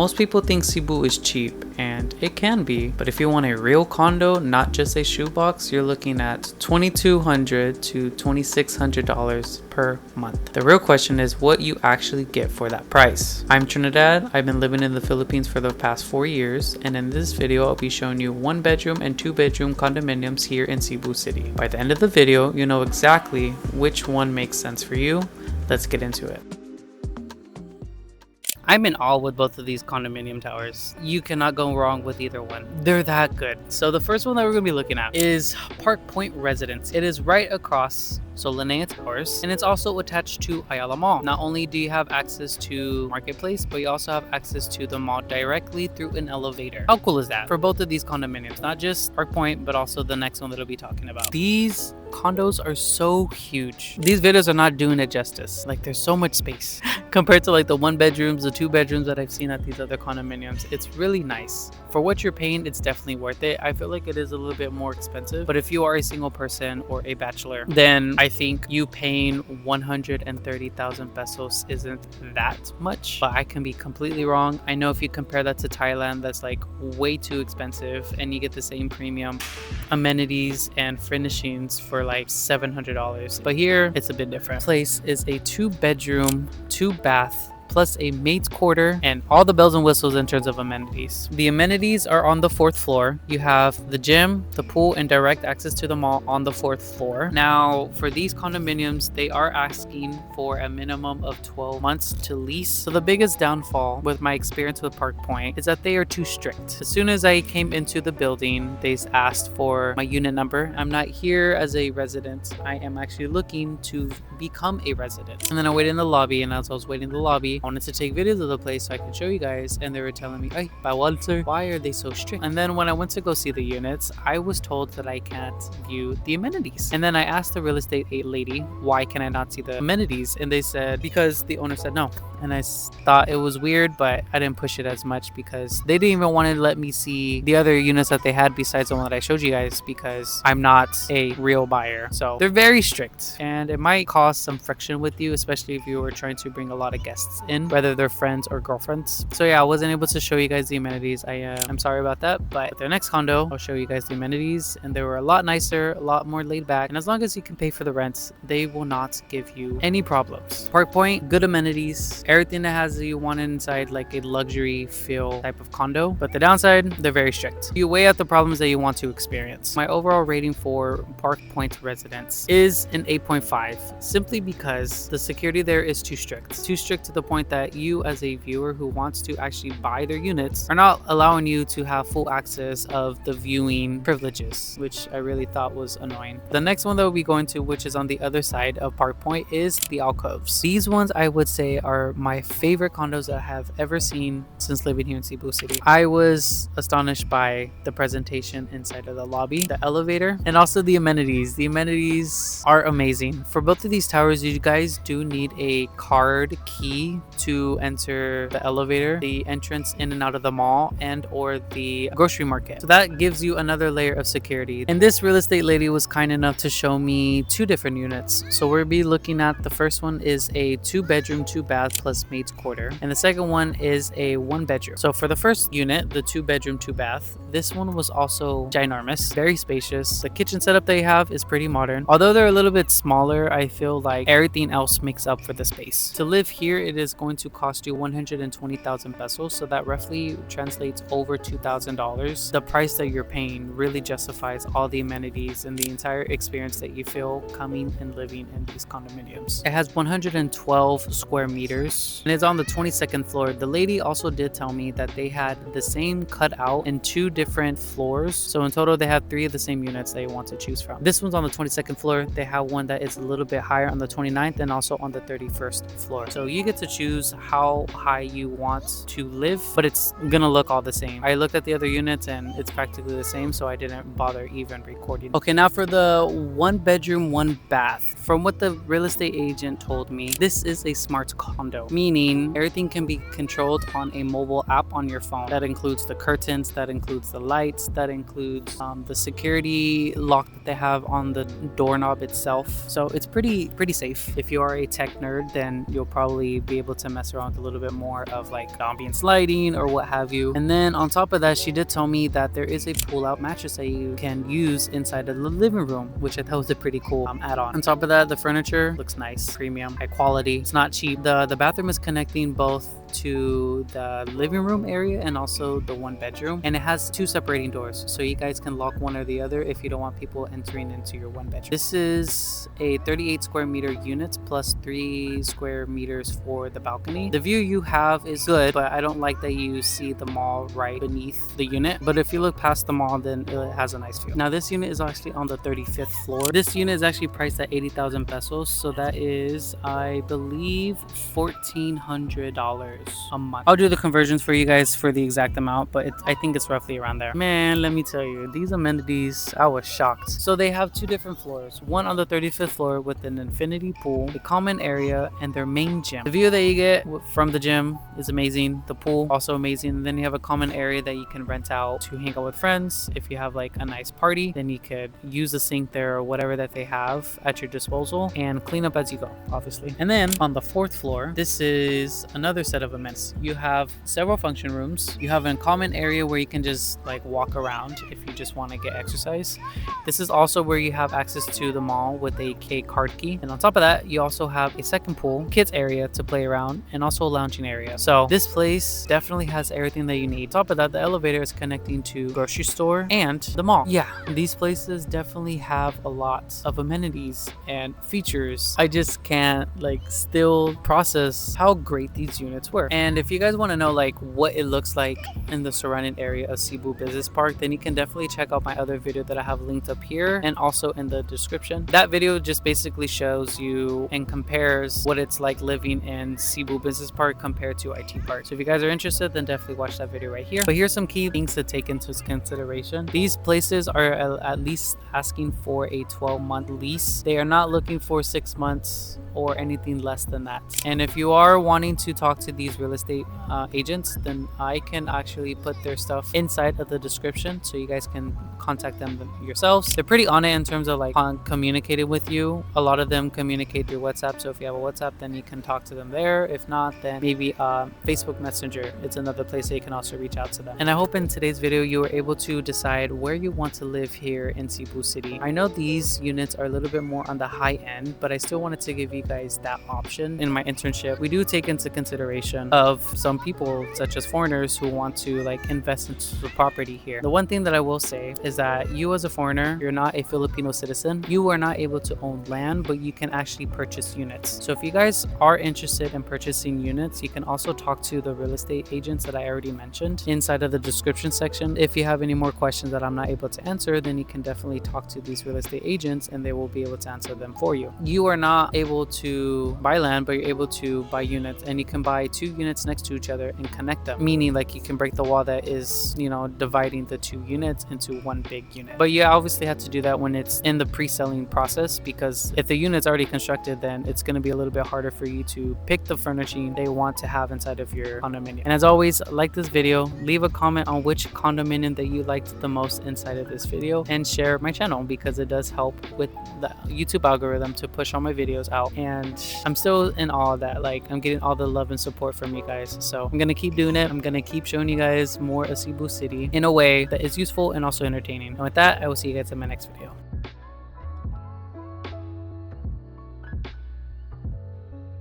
Most people think Cebu is cheap, and it can be, but if you want a real condo, not just a shoebox, you're looking at $2,200 to $2,600 per month. The real question is what you actually get for that price. I'm Trinidad. I've been living in the Philippines for the past 4 years, and in this video I'll be showing you 1-bedroom and 2-bedroom condominiums here in Cebu City. By the end of the video, you know exactly which one makes sense for you. Let's get into it. I'm in awe with both of these condominium towers. You cannot go wrong with either one. They're that good. So the first one that we're going to be looking at is Park Point Residence. It is right across Linnea Towers, and it's also attached to Ayala Mall. Not only do you have access to Marketplace, but you also have access to the mall directly through an elevator. How cool is that? For both of these condominiums, not just Park Point, but also the next one that I'll be talking about. These condos are so huge. These videos are not doing it justice. Like, there's so much space compared to like the 1-bedrooms, the 2-bedrooms that I've seen at these other condominiums. It's really nice. For what you're paying, it's definitely worth it. I feel like it is a little bit more expensive, but if you are a single person or a bachelor, then I think you paying 130,000 pesos isn't that much, but I can be completely wrong. I know if you compare that to Thailand, that's like way too expensive, and you get the same premium amenities and furnishings for like $700. But here it's a bit different. This place is a 2-bedroom, 2-bath plus a maid's quarter and all the bells and whistles in terms of amenities. The amenities are on the 4th floor. You have the gym, the pool, and direct access to the mall on the 4th floor. Now, for these condominiums, they are asking for a minimum of 12 months to lease. So the biggest downfall with my experience with Park Point is that they are too strict. As soon as I came into the building, they asked for my unit number. I'm not here as a resident. I am actually looking to become a resident. And then I waited in the lobby, and as I was waiting in the lobby, I wanted to take videos of the place so I could show you guys, and they were telling me, "Ay, bawal sir, why are they so strict?" And then when I went to go see the units, I was told that I can't view the amenities. And then I asked the real estate lady, why can I not see the amenities? And they said, because the owner said no. And I thought it was weird, but I didn't push it as much because they didn't even want to let me see the other units that they had besides the one that I showed you guys, because I'm not a real buyer. So they're very strict, and it might cause some friction with you, especially if you were trying to bring a lot of guests in, whether they're friends or girlfriends. So yeah, I wasn't able to show you guys the amenities. I'm sorry about that, but at their next condo, I'll show you guys the amenities, and they were a lot nicer, a lot more laid back, and as long as you can pay for the rent, they will not give you any problems. Park Point, good amenities, everything that has you want inside, like a luxury feel type of condo, but the downside, they're very strict. You weigh out the problems that you want to experience. My overall rating for Park Point Residence is an 8.5, simply because the security there is too strict. Too strict to the point that you, as a viewer who wants to actually buy their units, are not allowing you to have full access of the viewing privileges, which I really thought was annoying. The next one that we'll be going to, which is on the other side of Park Point, is the Alcoves. These ones I would say are my favorite condos that I have ever seen since living here in Cebu City. I was astonished by the presentation inside of the lobby, the elevator, and also the amenities. The amenities are amazing. For both of these towers, you guys do need a card key to enter the elevator, the entrance in and out of the mall, and or the grocery market. So that gives you another layer of security. And this real estate lady was kind enough to show me 2 different units. So we'll be looking at, the first one is a 2-bedroom, 2-bath plus maid's quarter, and the second one is a 1-bedroom. So for the first unit, the 2-bedroom, 2-bath, this one was also ginormous, very spacious. The kitchen setup they have is pretty modern. Although they're a little bit smaller, I feel like everything else makes up for the space. To live here, it is going to cost you 120,000 pesos, so that roughly translates over $2,000. The price that you're paying really justifies all the amenities and the entire experience that you feel coming and living in these condominiums. It has 112 square meters, and it's on the 22nd floor. The lady also did tell me that they had the same cutout in 2 different floors, so in total they have 3 of the same units that you want to choose from. This one's on the 22nd floor. They have one that is a little bit higher on the 29th and also on the 31st floor. So you get to choose how high you want to live, but it's gonna look all the same. I looked at the other units and it's practically the same, so I didn't bother even recording. Okay, now for the 1-bedroom, 1-bath. From what the real estate agent told me, this is a smart condo. control, meaning everything can be controlled on a mobile app on your phone. That includes the curtains, that includes the lights, that includes the security lock that they have on the doorknob itself. So it's pretty safe. If you are a tech nerd, then you'll probably be able to mess around with a little bit more of like ambience lighting or what have you. And then on top of that, she did tell me that there is a pull-out mattress that you can use inside of the living room, which I thought was a pretty cool add-on. On top of that, the furniture looks nice, premium, high quality. It's not cheap. The bathroom is connecting both to the living room area and also the one bedroom, and it has 2 separating doors, so you guys can lock one or the other if you don't want people entering into your one bedroom. This is a 38 square meter unit plus 3 square meters for the balcony. The view you have is good, but I don't like that you see the mall right beneath the unit, but if you look past the mall, then it has a nice view. Now this unit is actually on the 35th floor. This unit is actually priced at 80,000 pesos, so that is, I believe, $1,400 a month. I'll do the conversions for you guys for the exact amount, but I think it's roughly around there. Man, let me tell you, these amenities, I was shocked. So they have 2 different floors, one on the 35th floor with an infinity pool, a common area, and their main gym. The view that you get from the gym is amazing. The pool also amazing. And then you have a common area that you can rent out to hang out with friends. If you have like a nice party, then you could use the sink there or whatever that they have at your disposal and clean up as you go, obviously. And then on the 4th floor, this is another set of amenities. You have several function rooms. You have a common area where you can just like walk around if you just want to get exercise. This is also where you have access to the mall with a K card key. And on top of that, you also have a second pool, kids area to play around, and also a lounging area. So this place definitely has everything that you need. On top of that, the elevator is connecting to grocery store and the mall. Yeah, these places definitely have a lot of amenities and features. I just can't like still process how great these units were. And if you guys want to know like what it looks like in the surrounding area of Cebu Business Park, then you can definitely check out my other video that I have linked up here and also in the description. That video just basically shows you and compares what it's like living in Cebu Business Park compared to IT Park. So if you guys are interested, then definitely watch that video right here. But here's some key things to take into consideration. These places are at least asking for a 12-month lease. They are not looking for 6 months or anything less than that. And if you are wanting to talk to these real estate agents, then I can actually put their stuff inside of the description so you guys can contact them yourselves. They're pretty on it in terms of like communicating with you. A lot of them communicate through WhatsApp, so if you have a WhatsApp, then you can talk to them there. If not, then maybe Facebook Messenger. It's another place that you can also reach out to them. And I hope in today's video you were able to decide where you want to live here in Cebu City. I know these units are a little bit more on the high end, but I still wanted to give you guys that option. In my internship, we do take into consideration of some people such as foreigners who want to like invest into the property here. The one thing that I will say is that you as a foreigner, you're not a Filipino citizen. You are not able to own land, but you can actually purchase units. So if you guys are interested in purchasing units, you can also talk to the real estate agents that I already mentioned inside of the description section. If you have any more questions that I'm not able to answer, then you can definitely talk to these real estate agents and they will be able to answer them for you. You are not able to buy land, but you're able to buy units, and you can buy 2 units next to each other and connect them, meaning like you can break the wall that is, you know, dividing the 2 units into one big unit. But you obviously have to do that when it's in the pre-selling process, because if the unit's already constructed, then it's going to be a little bit harder for you to pick the furnishing they want to have inside of your condominium. And as always, like this video, leave a comment on which condominium that you liked the most inside of this video, and share my channel because it does help with the YouTube algorithm to push all my videos out. And I'm still in awe that like I'm getting all the love and support from you guys. So I'm gonna keep doing it. I'm gonna keep showing you guys more of Cebu City in a way that is useful and also entertaining. And with that, I will see you guys in my next video.